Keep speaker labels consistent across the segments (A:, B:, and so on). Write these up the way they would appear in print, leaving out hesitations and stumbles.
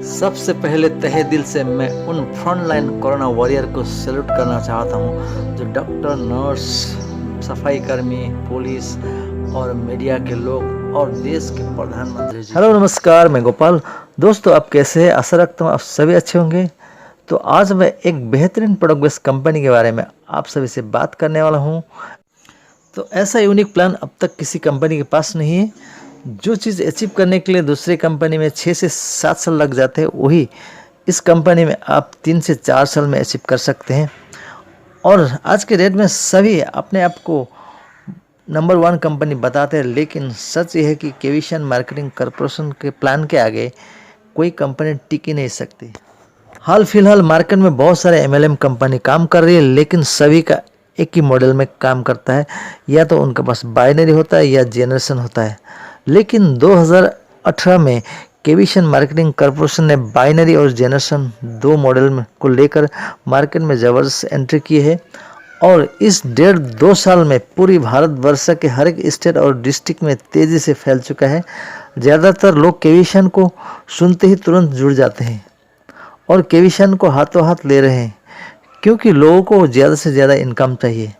A: सबसे पहले तहे दिल से मैं उन फ्रंटलाइन कोरोना वॉरियर को सैल्यूट करना चाहता हूं जो डॉक्टर, नर्स, सफाई कर्मी, पुलिस और मीडिया के लोग और देश के प्रधानमंत्री जी। हेलो नमस्कार, मैं गोपाल। दोस्तों, आप कैसे हैं? आशा रखता हूँ आप सभी अच्छे होंगे। तो आज मैं एक बेहतरीन प्रोडक्ट बेस्ड कंपनी के बारे में आप सभी से बात करने वाला हूँ। तो ऐसा यूनिक प्लान अब तक किसी कंपनी के पास नहीं है। जो चीज़ अचीव करने के लिए दूसरी कंपनी में 6 से 7 साल लग जाते हैं, वही इस कंपनी में आप 3 से 4 साल में अचीव कर सकते हैं। और आज के डेट में सभी अपने आप को नंबर 1 कंपनी बताते हैं, लेकिन सच ये है कि केविशन मार्केटिंग कॉरपोरेशन के प्लान के आगे कोई कंपनी टिक ही नहीं सकती। हाल फिलहाल मार्केट में बहुत सारे एमएलएम कंपनी काम कर रही है, लेकिन सभी का एक ही मॉडल में काम करता है। या तो उनके पास बाइनरी होता है या जेनरेशन होता है। लेकिन 2018 में केविशन मार्केटिंग कॉरपोरेशन ने बाइनरी और जेनरेशन 2 मॉडल में को लेकर मार्केट में ज़बरदस्त एंट्री की है। और इस 1.5-2 साल में पूरी भारतवर्ष के हर एक स्टेट और डिस्ट्रिक्ट में तेज़ी से फैल चुका है। ज़्यादातर लोग केविशन को सुनते ही तुरंत जुड़ जाते हैं और केविशन को हाथों हाथ ले रहे हैं, क्योंकि लोगों को ज़्यादा से ज़्यादा इनकम चाहिए।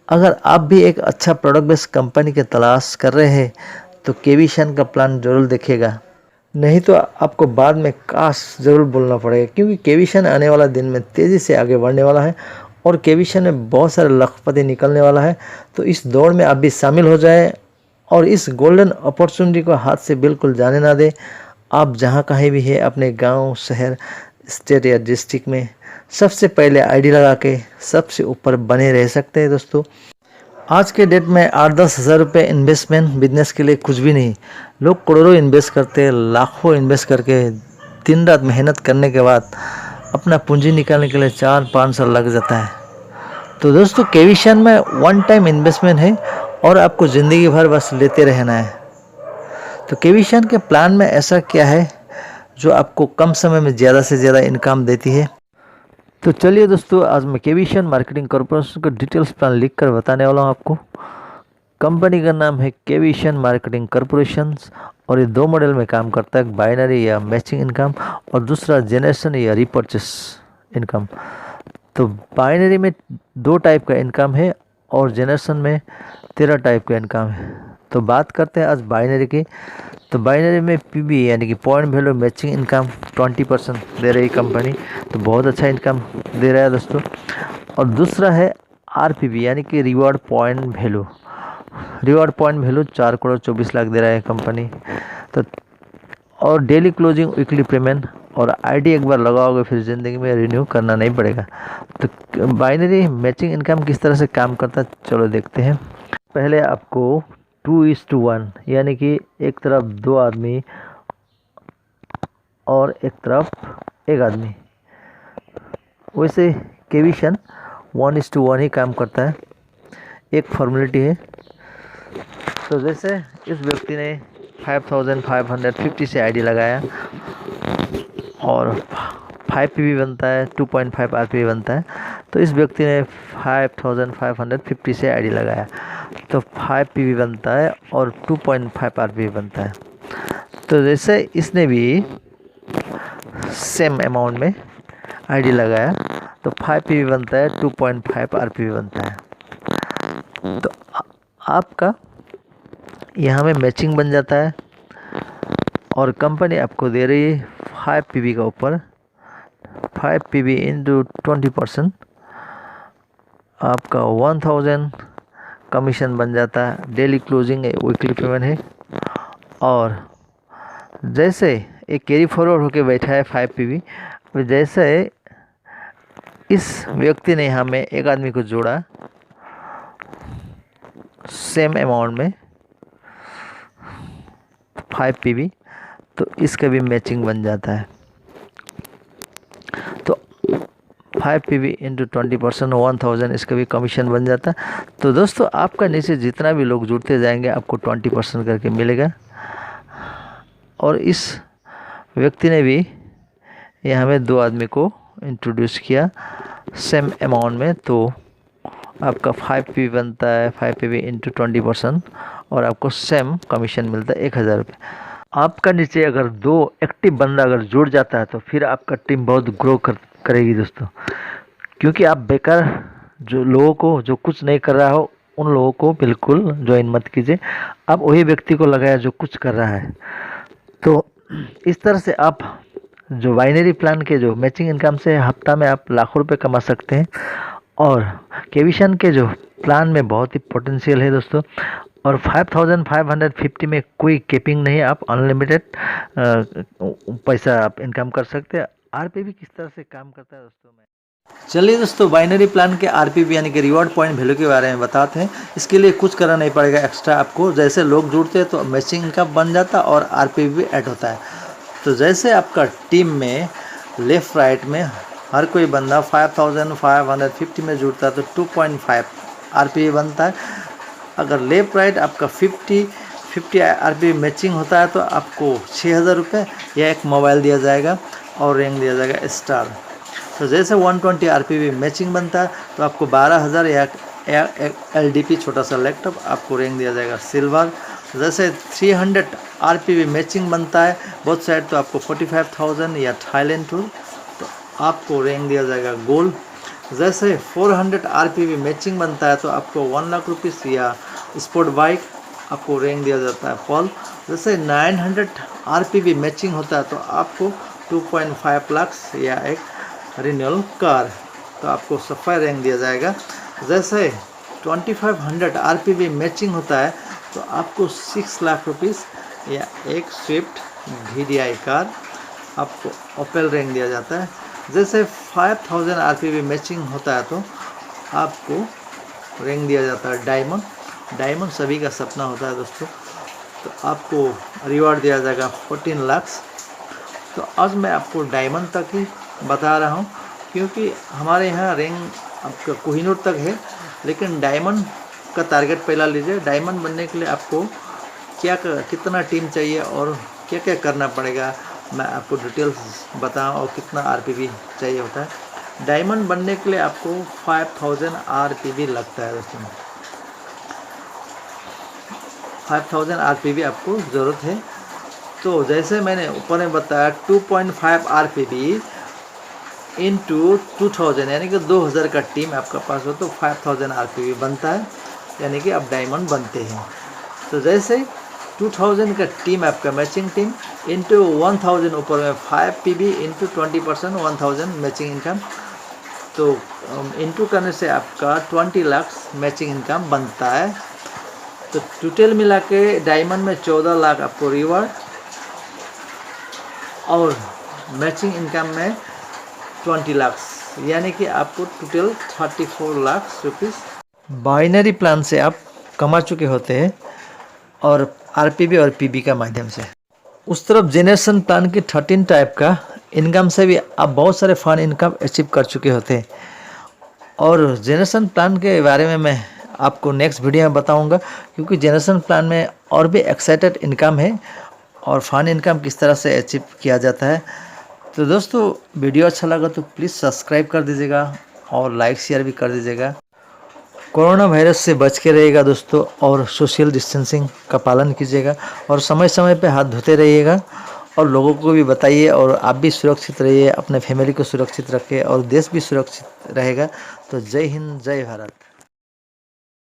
A: अगर आप भी एक अच्छा प्रोडक्ट बेस्ड कंपनी की तलाश कर रहे हैं तो केविशन का प्लान जरूर देखिएगा, नहीं तो आपको बाद में काश ज़रूर बोलना पड़ेगा, क्योंकि केविशन आने वाला दिन में तेज़ी से आगे बढ़ने वाला है और केविशन में बहुत सारे लखपति निकलने वाला है। तो इस दौड़ में आप भी शामिल हो जाए और इस गोल्डन अपॉर्चुनिटी को हाथ से बिल्कुल जाने ना दें। आप जहाँ कहीं भी है, अपने गांव, शहर, स्टेट या डिस्ट्रिक्ट में सबसे पहले आईडी लगा के सबसे ऊपर बने रह सकते हैं। दोस्तों, आज के डेट में 8-10 हज़ार रुपये इन्वेस्टमेंट बिजनेस के लिए कुछ भी नहीं। लोग करोड़ों इन्वेस्ट करते हैं, लाखों इन्वेस्ट करके दिन रात मेहनत करने के बाद अपना पूंजी निकालने के लिए 4-5 साल लग जाता है। तो दोस्तों, केविशन में 1 टाइम इन्वेस्टमेंट है और आपको ज़िंदगी भर बस लेते रहना है। तो केविशन के प्लान में ऐसा क्या है जो आपको कम समय में ज़्यादा से ज़्यादा इनकम देती है? तो चलिए दोस्तों, आज मैं केविशन मार्केटिंग कॉरपोरेशन का डिटेल्स प्लान लिख कर बताने वाला हूँ आपको। कंपनी का नाम है केविशन मार्केटिंग कॉरपोरेशन और ये 2 मॉडल में काम करता है, बाइनरी या मैचिंग इनकम और दूसरा जेनरेशन या रिपर्चेस इनकम। तो बाइनरी में 2 टाइप का इनकम है और जेनरेशन में 13 टाइप का इनकम है। तो बात करते हैं आज बाइनरी की। तो बाइनरी में पीबी यानी कि पॉइंट वैल्यू मैचिंग इनकम 20% दे रही कंपनी, तो बहुत अच्छा इनकम दे रहा है दोस्तों। और दूसरा है आरपीबी यानी कि reward point value. Reward point value 4 crore 24 lakh दे रहा है कंपनी। तो और डेली क्लोजिंग, वीकली पेमेंट और आईडी एक बार लगाओगे फिर ज़िंदगी में रिन्यू करना नहीं पड़ेगा। तो बाइनरी मैचिंग इनकम किस तरह से काम करता है, चलो देखते हैं। पहले आपको 2:1 यानी कि एक तरफ 2 आदमी और एक तरफ 1 आदमी, वैसे केविशन 1:1 ही काम करता है। एक फॉर्मेलिटी है। तो जैसे इस व्यक्ति ने 5550 से आईडी लगाया और 5 पीवी बनता है, 2.5 आरपीवी बनता है। तो इस व्यक्ति ने 5550 से आईडी लगाया तो 5 पीवी बनता है और 2.5 आरपीवी बनता है। तो जैसे इसने भी सेम अमाउंट में आईडी लगाया तो 5 पीवी बनता है, 2.5 आरपीवी बनता है। तो आपका यहाँ में मैचिंग बन जाता है और कंपनी आपको दे रही है 5 पीवी का ऊपर 5 पीवी इंटू 20%, आपका 1000 कमीशन बन जाता है। डेली क्लोजिंग है, वीकली पेमेंट है। और जैसे एक कैरी फॉरवर्ड होके बैठा है 5 पीवी, जैसे इस व्यक्ति ने यहाँ में एक आदमी को जोड़ा सेम अमाउंट में 5 पीवी, तो इसका भी मैचिंग बन जाता है। तो 5 पीवी इंटू 20% 1000, इसका भी कमीशन बन जाता है। तो दोस्तों, आपका नीचे जितना भी लोग जुड़ते जाएंगे आपको 20% करके मिलेगा। और इस व्यक्ति ने भी यहाँ में 2 आदमी को इंट्रोड्यूस किया सेम अमाउंट में, तो आपका 5 पीवी बनता है 5 पीवी इंटू 20% और आपको सेम कमीशन मिलता है 1000 रुपये। आपका नीचे अगर 2 एक्टिव बंदा अगर जुड़ जाता है तो फिर आपका टीम बहुत ग्रो करेगी दोस्तों। क्योंकि आप बेकार जो लोगों को जो कुछ नहीं कर रहा हो उन लोगों को बिल्कुल ज्वाइन मत कीजिए। आप वही व्यक्ति को लगाया जो कुछ कर रहा है। तो इस तरह से आप जो बाइनरी प्लान के जो मैचिंग इनकम से हफ्ता में आप लाखों रुपए कमा सकते हैं। और केविशन के जो प्लान में बहुत ही पोटेंशियल है दोस्तों। और 5550 में कोई कैपिंग नहीं है, आप अनलिमिटेड पैसा आप इनकम कर सकते हैं। आरपीवी किस तरह से काम करता है दोस्तों मैं चलिए दोस्तों बाइनरी प्लान के आरपीवी यानी कि रिवॉर्ड पॉइंट वैल्यू के बारे में बताते हैं। इसके लिए कुछ करना नहीं पड़ेगा एक्स्ट्रा आपको। जैसे लोग जुड़ते हैं तो मैचिंग इनकम बन जाता है और आरपीवी भी ऐड होता है। तो जैसे आपका टीम में लेफ़्ट राइट में हर कोई बंदा 5550 में जुड़ता है तो 2.5 आरपीवी बनता है। अगर लेफ़्ट राइट आपका 50 आरपीवी मैचिंग होता है तो आपको 6000 रुपये या एक मोबाइल दिया जाएगा और रैंक दिया जाएगा स्टार। तो जैसे 120 आरपीवी मैचिंग बनता है तो आपको 12000 या एलडीपी छोटा सा लैपटॉप आपको रैंक दिया जाएगा सिल्वर। जैसे 300 आरपीवी मैचिंग बनता है बोथ साइड तो आपको 45,000 या थाईलैंड टूर तो आपको रैंक दिया जाएगा गोल्ड। जैसे 400 आरपीवी मैचिंग बनता है तो आपको 1 लाख रुपीज़ या स्पोर्ट बाइक आपको रैंक दिया जाता है पॉल। जैसे 900 आरपीवी मैचिंग होता है तो आपको 2.5 लाख या एक रिन्यूअल कार तो आपको सफ़ाई रैंक दिया जाएगा। जैसे 2500 आरपीवी मैचिंग होता है तो आपको 6 लाख रुपीज़ या एक स्विफ्ट VDI कार आपको ओपेल रैंक दिया जाता है। जैसे 5000 आरपीवी मैचिंग होता है तो आपको रैंक दिया जाता है डायमंड। डायमंड सभी का सपना होता है दोस्तों। तो आपको रिवॉर्ड दिया जाएगा 14 लाख। तो आज मैं आपको डायमंड तक ही बता रहा हूँ क्योंकि हमारे यहाँ रैंक आपका कोहिनूर तक है, लेकिन डायमंड का टारगेट पहला लीजिए। डायमंड बनने के लिए आपको कितना टीम चाहिए और क्या क्या करना पड़ेगा मैं आपको डिटेल्स बताऊँ और कितना आरपीवी चाहिए होता है। डायमंड बनने के लिए आपको 5000 आरपीवी लगता है दोस्तों। 5000 आरपीवी आपको ज़रूरत है। तो जैसे मैंने ऊपर में बताया 2.5 आरपीवी इंटू 2000 यानी कि 2000 का टीम आपका पास हो तो 5000 आरपीवी बनता है यानी कि आप डायमंड बनते हैं। तो जैसे 2000 का टीम आपका मैचिंग टीम इंटू 1000 ऊपर में 5 पीवी इंटू 20% 1000 मैचिंग इनकम तो इंटू करने से आपका 20 लाख मैचिंग इनकम बनता है। तो टोटल मिला के डायमंड में 14 लाख आपको रिवॉर्ड और मैचिंग इनकम में 20 लाख यानी कि आपको total 34 lakh rupees binary plan से आप कमा चुके होते हैं और आरपीवी और पीबी का माध्यम से। उस तरफ जेनरेशन प्लान की 13 टाइप का इनकम से भी आप बहुत सारे फंड इनकम अचीव कर चुके होते हैं। और जेनरेशन प्लान के बारे में मैं आपको नेक्स्ट वीडियो में बताऊंगा क्योंकि जेनरेशन प्लान में और भी एक्साइटेड इनकम है और फंड इनकम किस तरह से अचीव किया जाता है। तो दोस्तों वीडियो अच्छा लगा तो प्लीज़ सब्सक्राइब कर दीजिएगा और लाइक शेयर भी कर दीजिएगा। कोरोना वायरस से बच के रहिएगा दोस्तों और सोशल डिस्टेंसिंग का पालन कीजिएगा और समय समय पे हाथ धोते रहिएगा और लोगों को भी बताइए और आप भी सुरक्षित रहिए, अपने फैमिली को सुरक्षित रखें और देश भी सुरक्षित रहेगा। तो जय हिंद, जय भारत।